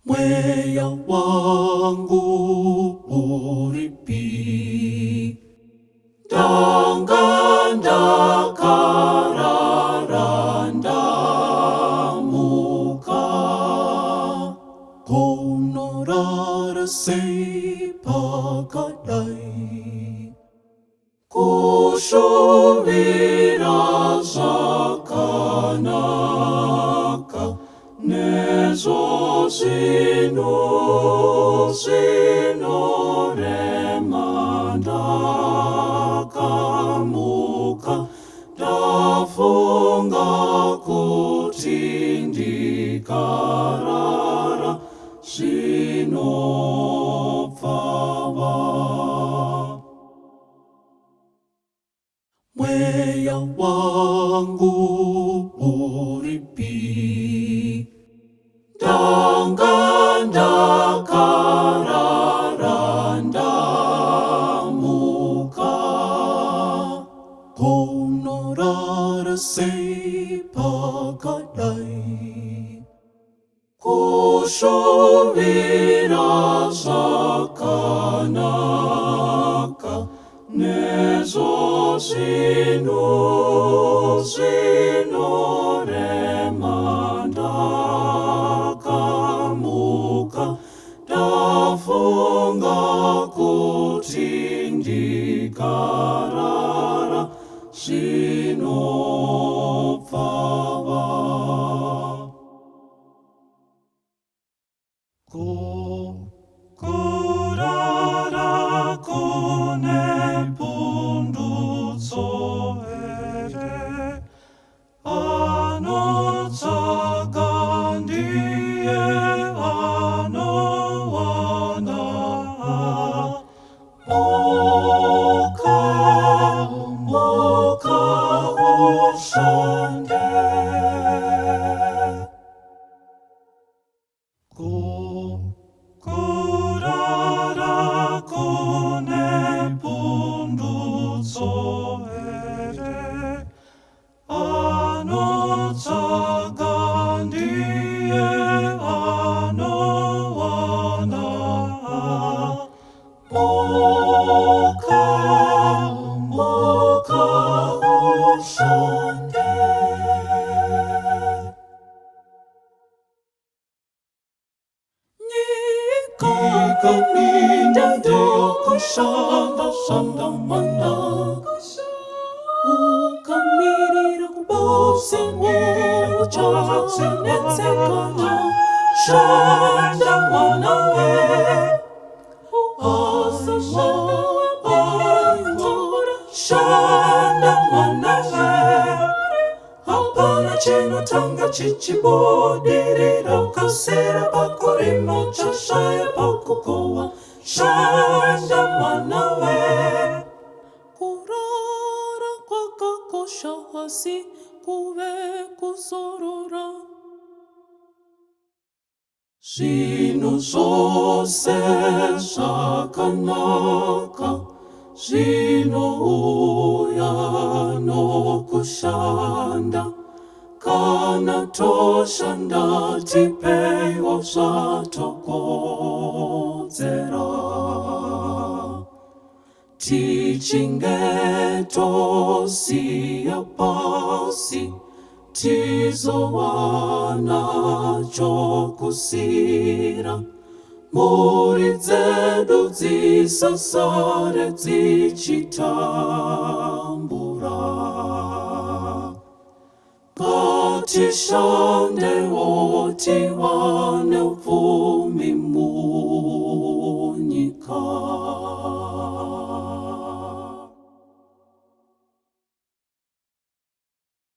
mweya wangu uripi dangandakararanda konorara seipakadai kushuvira zakanaka nezo zinoremandakamuka ndafunga kuti ndikarara zvinopfava mweya wangu uripi dangandakararanda konorara seipakadai kushuvira zakanaka nezo zinoremandakamuka ndafunga kuti ndikarara zvinopfava kurara kune pundutso here anotsvaga ndiye anowana muka ushande kurara kune pundutso here anotsvaga ndiye anowana muka ushande Nikamida kushanda shanda mana ukamirira kubose nero chatse netsekana shanda mana we shanda mana we hapana chinotanga chichibudirira kasera pakurima chashaya pakukowa shanda mana we kurara kwakakosha hasi kuve kuzorora zvinhu zvose zvakanaka zvinouya nokushanda kana toshanda tipeiwo zvatokodzera tichinge tosiya pasi tizowana chokusira mhuri dzedu dzisasare dzichitambura ngatishandewo tiwane upfumi munyika